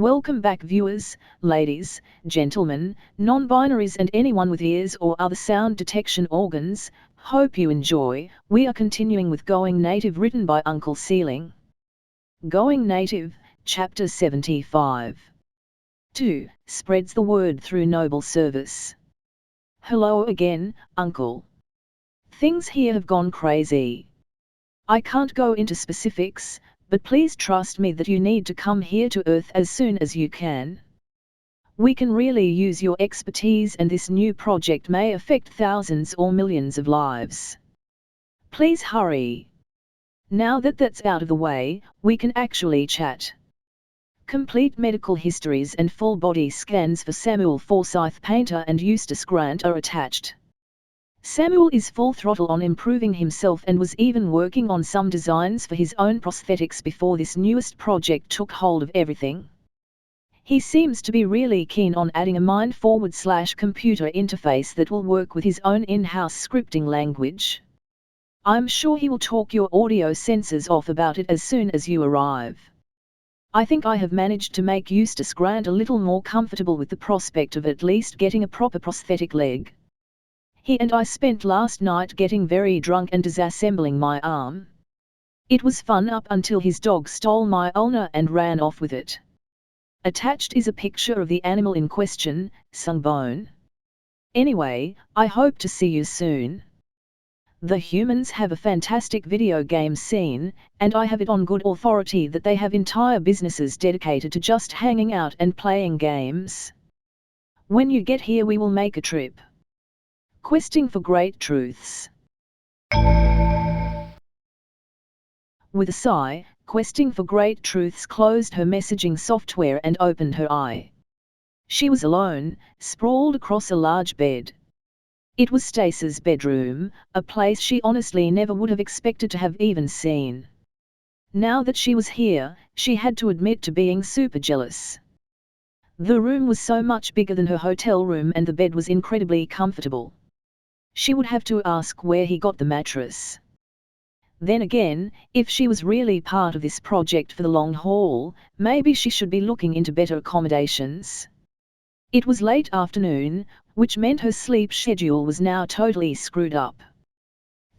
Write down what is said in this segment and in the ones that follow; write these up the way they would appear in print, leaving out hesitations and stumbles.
Welcome back viewers, ladies, gentlemen, non-binaries and anyone with ears or other sound detection organs. Hope you enjoy. We are continuing with Going Native, written by Uncle Sealing. Going Native, Chapter 75. 2. Spreads the word through noble service. Hello again, Uncle. Things here have gone crazy. I can't go into specifics, but please trust me that you need to come here to Earth as soon as you can. We can really use your expertise, and this new project may affect thousands or millions of lives. Please hurry. Now that that's out of the way, we can actually chat. Complete medical histories and full body scans for Samuel Forsyth Painter and Eustace Grant are attached. Samuel is full throttle on improving himself and was even working on some designs for his own prosthetics before this newest project took hold of everything. He seems to be really keen on adding a mind-forward/computer interface that will work with his own in-house scripting language. I'm sure he will talk your audio sensors off about it as soon as you arrive. I think I have managed to make Eustace Grant a little more comfortable with the prospect of at least getting a proper prosthetic leg. He and I spent last night getting very drunk and disassembling my arm. It was fun up until his dog stole my ulna and ran off with it. Attached is a picture of the animal in question, Sungbone. Anyway, I hope to see you soon. The humans have a fantastic video game scene, and I have it on good authority that they have entire businesses dedicated to just hanging out and playing games. When you get here we will make a trip. Questing for Great Truths. With a sigh, Questing for Great Truths closed her messaging software and opened her eye. She was alone, sprawled across a large bed. It was Stace's bedroom, a place she honestly never would have expected to have even seen. Now that she was here, she had to admit to being super jealous. The room was so much bigger than her hotel room and the bed was incredibly comfortable. She would have to ask where he got the mattress. Then again, if she was really part of this project for the long haul, maybe she should be looking into better accommodations. It was late afternoon, which meant her sleep schedule was now totally screwed up.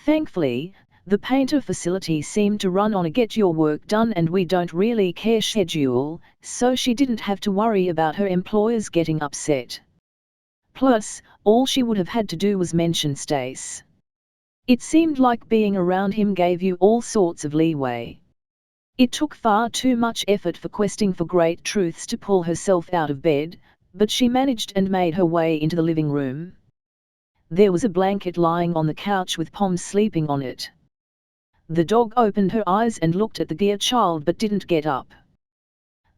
Thankfully, the Painter facility seemed to run on a get your work done and we don't really care schedule, so she didn't have to worry about her employers getting upset. Plus, all she would have had to do was mention Stace. It seemed like being around him gave you all sorts of leeway. It took far too much effort for Questing for Great Truths to pull herself out of bed, but she managed and made her way into the living room. There was a blanket lying on the couch with Pom sleeping on it. The dog opened her eyes and looked at the dear child but didn't get up.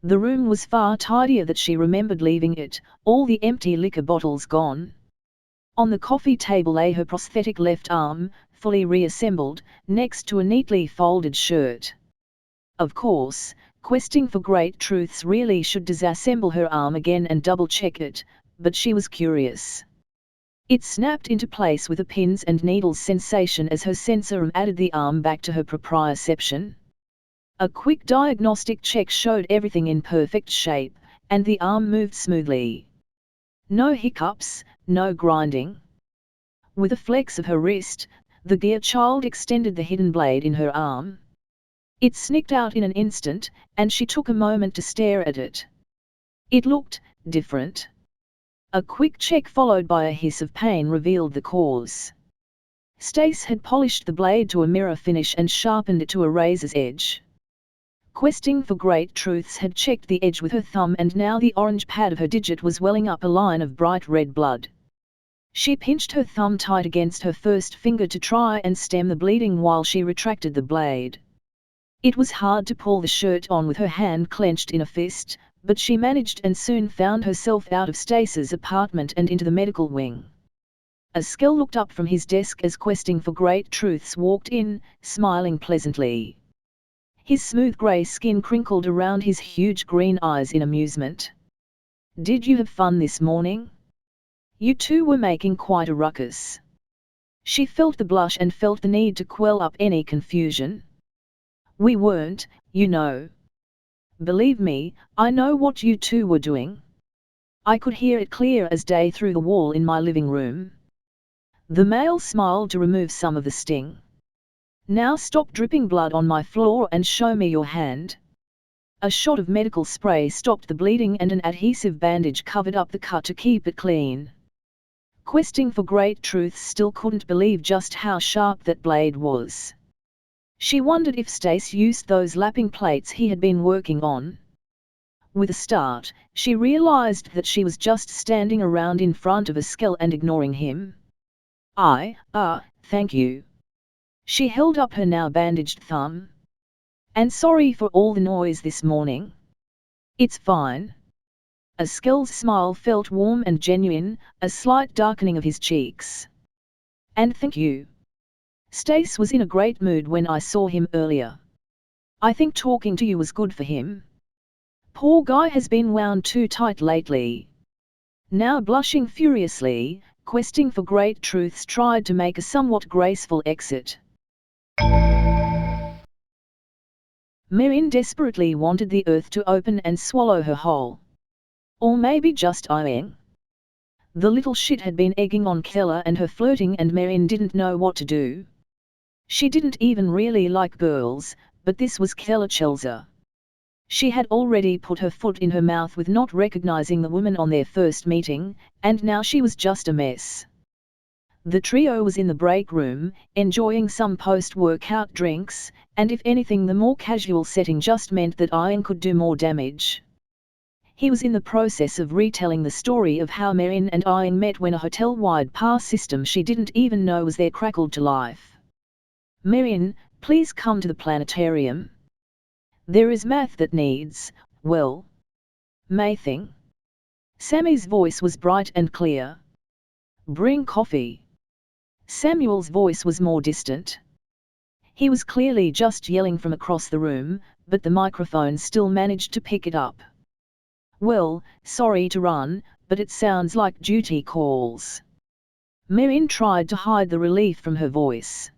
The room was far tidier than she remembered leaving it, all the empty liquor bottles gone. On the coffee table lay her prosthetic left arm, fully reassembled, next to a neatly folded shirt. Of course, Questing for Great Truths really should disassemble her arm again and double-check it, but she was curious. It snapped into place with a pins and needles sensation as her sensor added the arm back to her proprioception. A quick diagnostic check showed everything in perfect shape, and the arm moved smoothly. No hiccups, no grinding. With a flex of her wrist, the dear child extended the hidden blade in her arm. It snicked out in an instant, and she took a moment to stare at it. It looked different. A quick check followed by a hiss of pain revealed the cause. Stace had polished the blade to a mirror finish and sharpened it to a razor's edge. Questing for Great Truths had checked the edge with her thumb and now the orange pad of her digit was welling up a line of bright red blood. She pinched her thumb tight against her first finger to try and stem the bleeding while she retracted the blade. It was hard to pull the shirt on with her hand clenched in a fist, but she managed and soon found herself out of Stace's apartment and into the medical wing. Askell looked up from his desk as Questing for Great Truths walked in, smiling pleasantly. His smooth grey skin crinkled around his huge green eyes in amusement. "Did you have fun this morning? You two were making quite a ruckus." She felt the blush and felt the need to quell up any confusion. "We weren't, you know. Believe me, I know what you two were doing. I could hear it clear as day through the wall in my living room. The male smiled to remove some of the sting. Now stop dripping blood on my floor and show me your hand. A shot of medical spray stopped the bleeding and an adhesive bandage covered up the cut to keep it clean. Questing for great truths still couldn't believe just how sharp that blade was. She wondered if Stace used those lapping plates he had been working on. With a start, she realized that she was just standing around in front of a skull and ignoring him. Thank you. She held up her now bandaged thumb. And sorry for all the noise this morning. It's fine. A skull's smile felt warm and genuine, a slight darkening of his cheeks. And thank you. Stace was in a great mood when I saw him earlier. I think talking to you was good for him. Poor guy has been wound too tight lately. Now blushing furiously, Questing for Great Truths tried to make a somewhat graceful exit. Merin desperately wanted the earth to open and swallow her whole. Or maybe just Iing. The little shit had been egging on Keller and her flirting, and Merin didn't know what to do. She didn't even really like girls, but this was Keller Chelzer. She had already put her foot in her mouth with not recognizing the woman on their first meeting, and now she was just a mess. The trio was in the break room, enjoying some post-workout drinks, and if anything the more casual setting just meant that Ian could do more damage. He was in the process of retelling the story of how Merin and Ian met when a hotel-wide pass system she didn't even know was there crackled to life. Merin, please come to the planetarium. There is math that needs, well, mathing. Sammy's voice was bright and clear. Bring coffee. Samuel's voice was more distant. He was clearly just yelling from across the room, but the microphone still managed to pick it up. Well, sorry to run, but it sounds like duty calls. Merin tried to hide the relief from her voice.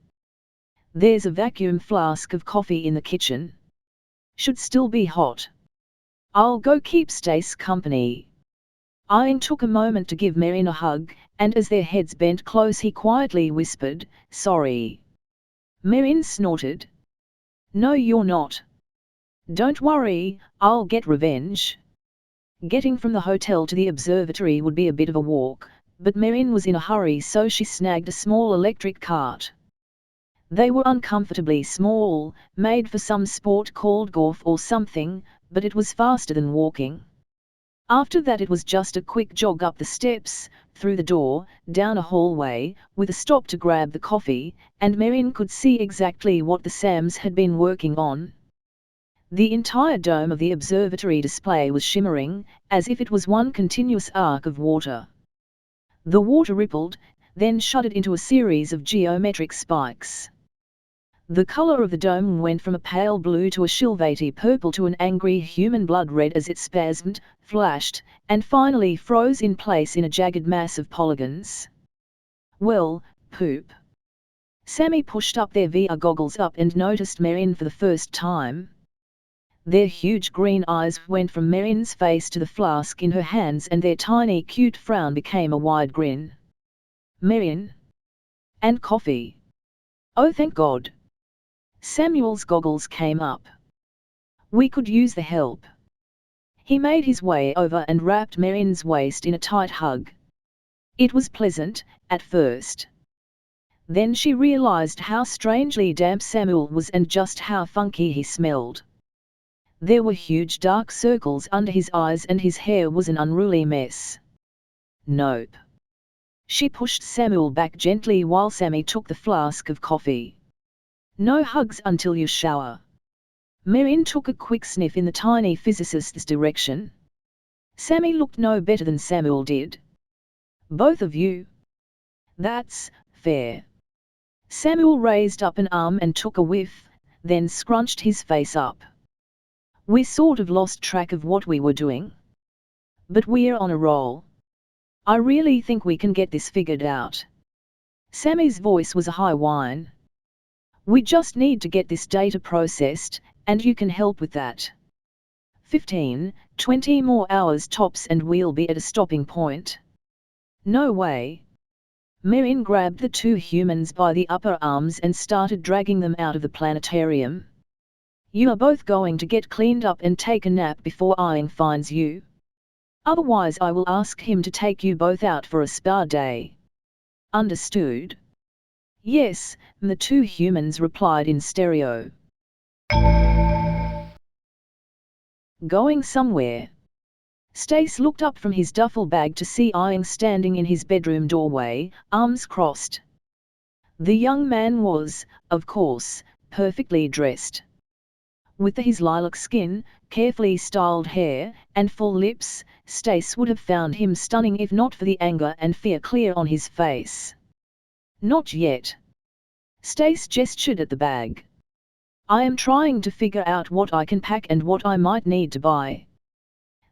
There's a vacuum flask of coffee in the kitchen. Should still be hot. I'll go keep Stace company. Ian took a moment to give Merin a hug, and as their heads bent close he quietly whispered, sorry. Merin snorted. No you're not. Don't worry, I'll get revenge. Getting from the hotel to the observatory would be a bit of a walk, but Merin was in a hurry so she snagged a small electric cart. They were uncomfortably small, made for some sport called golf or something, but it was faster than walking. After that it was just a quick jog up the steps, through the door, down a hallway, with a stop to grab the coffee, and Merin could see exactly what the Sams had been working on. The entire dome of the observatory display was shimmering, as if it was one continuous arc of water. The water rippled, then shuddered into a series of geometric spikes. The color of the dome went from a pale blue to a Shilvati purple to an angry human blood red as it spasmed, flashed, and finally froze in place in a jagged mass of polygons. Well, poop. Sammy pushed up their VR goggles up and noticed Merin for the first time. Their huge green eyes went from Merin's face to the flask in her hands, and their tiny cute frown became a wide grin. Merin? And coffee. Oh thank God. Samuel's goggles came up. We could use the help. He made his way over and wrapped Merin's waist in a tight hug. It was pleasant, at first. Then she realized how strangely damp Samuel was and just how funky he smelled. There were huge dark circles under his eyes and his hair was an unruly mess. Nope. She pushed Samuel back gently while Sammy took the flask of coffee. No hugs until you shower. Merin took a quick sniff in the tiny physicist's direction. Sammy looked no better than Samuel did. Both of you? That's fair. Samuel raised up an arm and took a whiff, then scrunched his face up. We sort of lost track of what we were doing. But we're on a roll. I really think we can get this figured out. Sammy's voice was a high whine. We just need to get this data processed, and you can help with that. 15, 20 more hours tops and we'll be at a stopping point. No way. Mirin grabbed the two humans by the upper arms and started dragging them out of the planetarium. You are both going to get cleaned up and take a nap before Aang finds you. Otherwise I will ask him to take you both out for a spa day. Understood? Yes, the two humans replied in stereo. Going somewhere? Stace looked up from his duffel bag to see Aang standing in his bedroom doorway, arms crossed. The young man was, of course, perfectly dressed. With his lilac skin, carefully styled hair, and full lips, Stace would have found him stunning if not for the anger and fear clear on his face. Not yet. Stace gestured at the bag. I am trying to figure out what I can pack and what I might need to buy.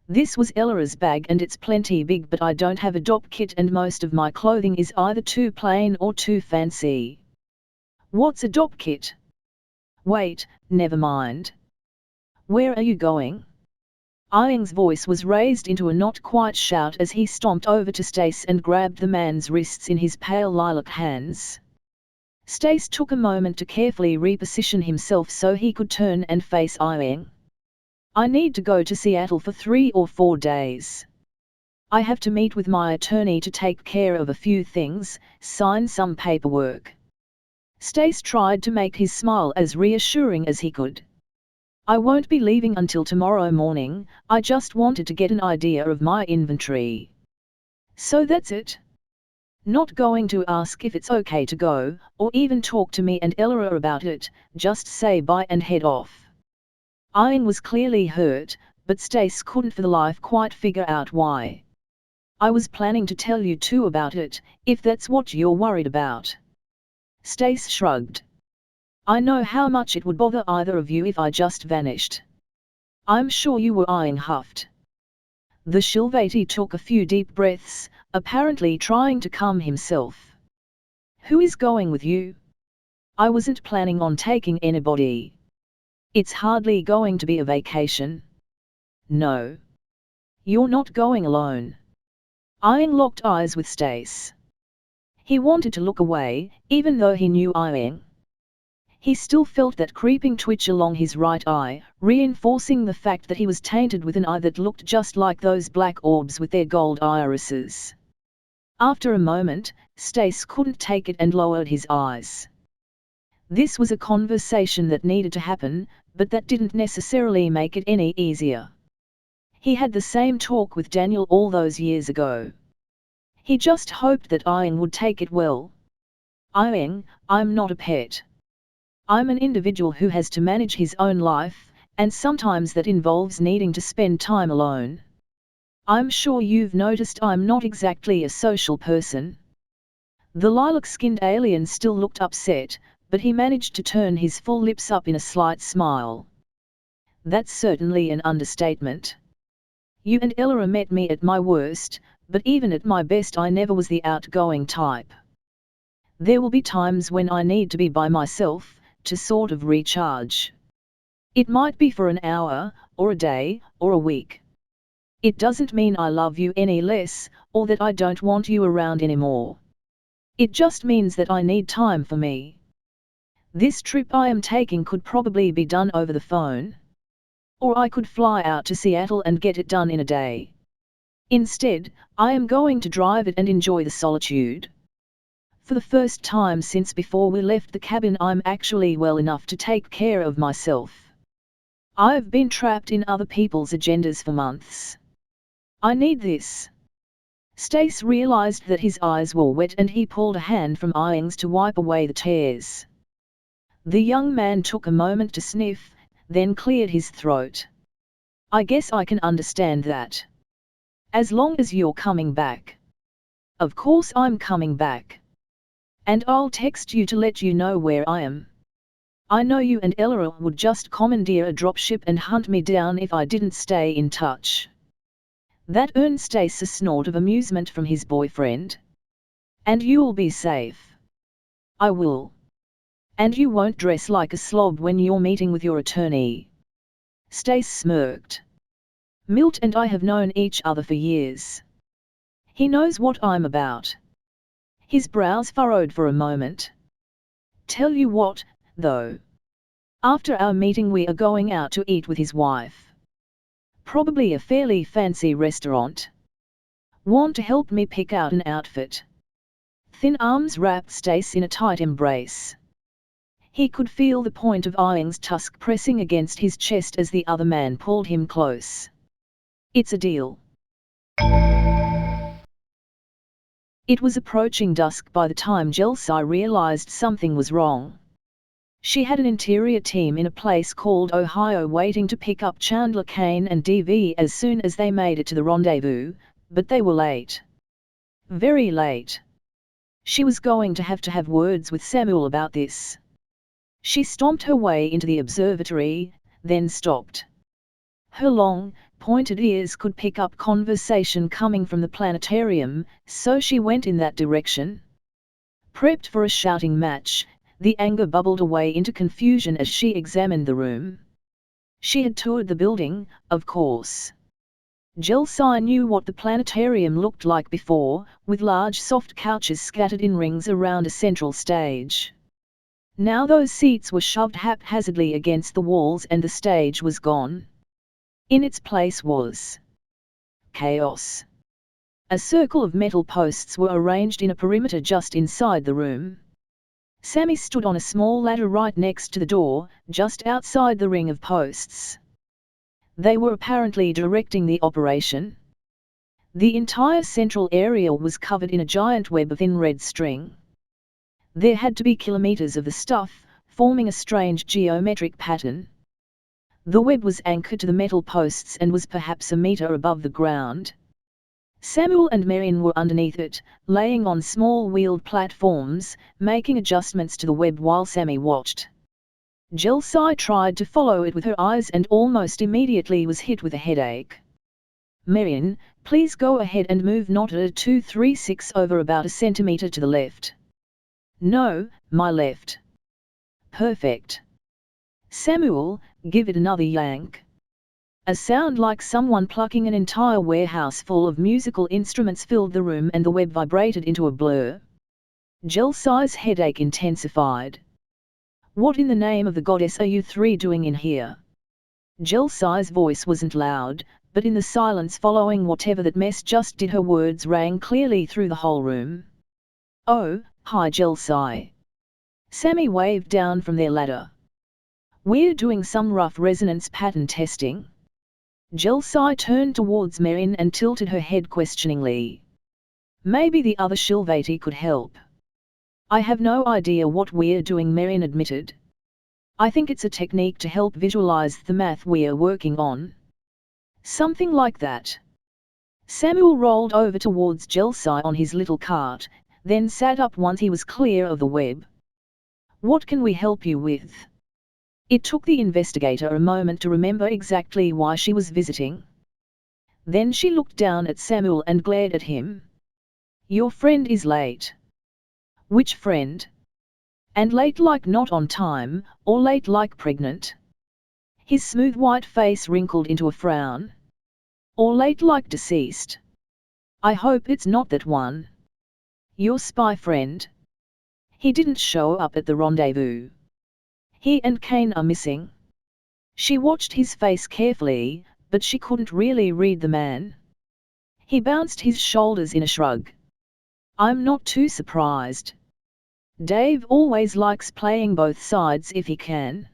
This was Ellara's bag and it's plenty big, but I don't have a dop kit and most of my clothing is either too plain or too fancy. What's a dop kit? Wait, never mind. Where are you going? Aang's voice was raised into a not quite shout as he stomped over to Stace and grabbed the man's wrists in his pale lilac hands. Stace took a moment to carefully reposition himself so he could turn and face Aang. I need to go to Seattle for 3 or 4 days. I have to meet with my attorney to take care of a few things, sign some paperwork. Stace tried to make his smile as reassuring as he could. I won't be leaving until tomorrow morning, I just wanted to get an idea of my inventory. So that's it? Not going to ask if it's okay to go, or even talk to me and Ellara about it, just say bye and head off. Aang was clearly hurt, but Stace couldn't for the life quite figure out why. I was planning to tell you too about it, if that's what you're worried about. Stace shrugged. I know how much it would bother either of you if I just vanished. I'm sure you were. Aang huffed. The Shilvati took a few deep breaths, apparently trying to calm himself. Who is going with you? I wasn't planning on taking anybody. It's hardly going to be a vacation. No. You're not going alone. Aang locked eyes with Stace. He wanted to look away, even though he knew Aang. He still felt that creeping twitch along his right eye, reinforcing the fact that he was tainted with an eye that looked just like those black orbs with their gold irises. After a moment, Stace couldn't take it and lowered his eyes. This was a conversation that needed to happen, but that didn't necessarily make it any easier. He had the same talk with Daniel all those years ago. He just hoped that Aang would take it well. Aang, I'm not a pet. I'm an individual who has to manage his own life, and sometimes that involves needing to spend time alone. I'm sure you've noticed I'm not exactly a social person. The lilac-skinned alien still looked upset, but he managed to turn his full lips up in a slight smile. That's certainly an understatement. You and Ellara met me at my worst, but even at my best I never was the outgoing type. There will be times when I need to be by myself, to sort of recharge. It might be for an hour, or a day, or a week. It doesn't mean I love you any less, or that I don't want you around anymore. It just means that I need time for me. This trip I am taking could probably be done over the phone. Or I could fly out to Seattle and get it done in a day. Instead, I am going to drive it and enjoy the solitude. For the first time since before we left the cabin I'm actually well enough to take care of myself. I've been trapped in other people's agendas for months. I need this. Stace realized that his eyes were wet and he pulled a hand from Aang's to wipe away the tears. The young man took a moment to sniff, then cleared his throat. I guess I can understand that. As long as you're coming back. Of course I'm coming back. And I'll text you to let you know where I am. I know you and Ellara would just commandeer a dropship and hunt me down if I didn't stay in touch. That earned Stace a snort of amusement from his boyfriend. And you'll be safe. I will. And you won't dress like a slob when you're meeting with your attorney. Stace smirked. Milt and I have known each other for years. He knows what I'm about. His brows furrowed for a moment. Tell you what, though. After our meeting we are going out to eat with his wife. Probably a fairly fancy restaurant. Want to help me pick out an outfit? Thin arms wrapped Stace in a tight embrace. He could feel the point of Iing's tusk pressing against his chest as the other man pulled him close. It's a deal. It was approaching dusk by the time Jelsai realized something was wrong. She had an interior team in a place called Ohio waiting to pick up Chandler Kane and DV as soon as they made it to the rendezvous, but they were late. Very late. She was going to have words with Samuel about this. She stomped her way into the observatory, then stopped. Her long, pointed ears could pick up conversation coming from the planetarium, so she went in that direction. Prepped for a shouting match, the anger bubbled away into confusion as she examined the room. She had toured the building, of course. Jelsai knew what the planetarium looked like before, with large soft couches scattered in rings around a central stage. Now those seats were shoved haphazardly against the walls and the stage was gone. In its place was chaos. A circle of metal posts were arranged in a perimeter just inside the room. Sammy stood on a small ladder right next to the door, just outside the ring of posts. They were apparently directing the operation. The entire central area was covered in a giant web of thin red string. There had to be kilometers of the stuff, forming a strange geometric pattern. The web was anchored to the metal posts and was perhaps a meter above the ground. Samuel and Marion were underneath it, laying on small wheeled platforms, making adjustments to the web while Sammy watched. Jelsai tried to follow it with her eyes and almost immediately was hit with a headache. Marion, please go ahead and move Nota 236 over about a centimeter to the left. No, my left. Perfect. Samuel, give it another yank. A sound like someone plucking an entire warehouse full of musical instruments filled the room and the web vibrated into a blur. Jelsai's headache intensified. What in the name of the goddess are you three doing in here? Jelsai's voice wasn't loud, but in the silence following whatever that mess just did her words rang clearly through the whole room. Oh, hi Jelsai. Sammy waved down from their ladder. We're doing some rough resonance pattern testing. Jelsai turned towards Marion and tilted her head questioningly. Maybe the other Shilvati could help. I have no idea what we're doing, Marion admitted. I think it's a technique to help visualize the math we're working on. Something like that. Samuel rolled over towards Jelsai on his little cart, then sat up once he was clear of the web. What can we help you with? It took the investigator a moment to remember exactly why she was visiting. Then she looked down at Samuel and glared at him. Your friend is late. Which friend? And late like not on time, or late like pregnant? His smooth white face wrinkled into a frown. Or late like deceased? I hope it's not that one. Your spy friend? He didn't show up at the rendezvous. He and Kane are missing. She watched his face carefully, but she couldn't really read the man. He bounced his shoulders in a shrug. I'm not too surprised. Dave always likes playing both sides if he can.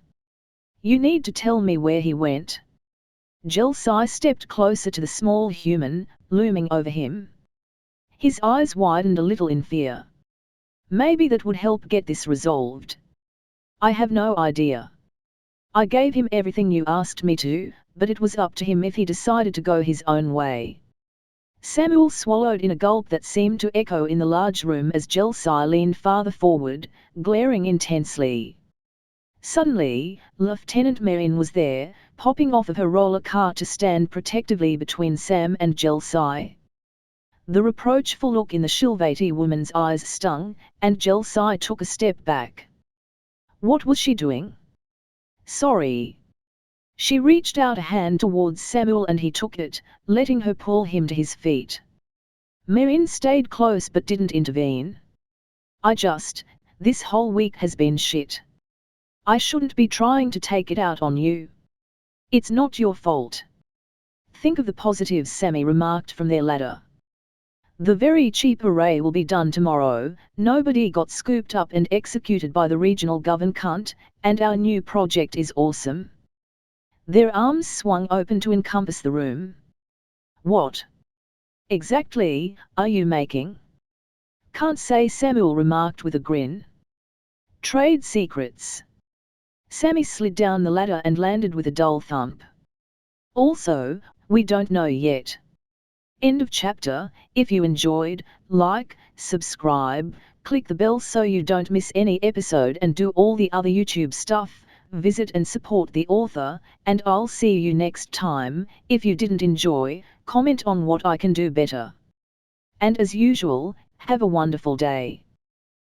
You need to tell me where he went. Jelsai stepped closer to the small human, looming over him. His eyes widened a little in fear. Maybe that would help get this resolved. I have no idea. I gave him everything you asked me to, but it was up to him if he decided to go his own way. Samuel swallowed in a gulp that seemed to echo in the large room as Jelsai leaned farther forward, glaring intensely. Suddenly, Lieutenant Marion was there, popping off of her roller cart to stand protectively between Sam and Jelsai. The reproachful look in the Shilvati woman's eyes stung, and Jelsai took a step back. What was she doing? Sorry. She reached out a hand towards Samuel and he took it, letting her pull him to his feet. Merin stayed close but didn't intervene. This whole week has been shit. I shouldn't be trying to take it out on you. It's not your fault. Think of the positives, Sammy remarked from their ladder. The very cheap array will be done tomorrow, nobody got scooped up and executed by the regional govern cunt, and our new project is awesome. Their arms swung open to encompass the room. What exactly are you making? Can't say, Samuel remarked with a grin. Trade secrets. Sammy slid down the ladder and landed with a dull thump. Also, we don't know yet. End of chapter. If you enjoyed, like, subscribe, click the bell so you don't miss any episode and do all the other YouTube stuff, visit and support the author, and I'll see you next time. If you didn't enjoy, comment on what I can do better. And as usual, have a wonderful day.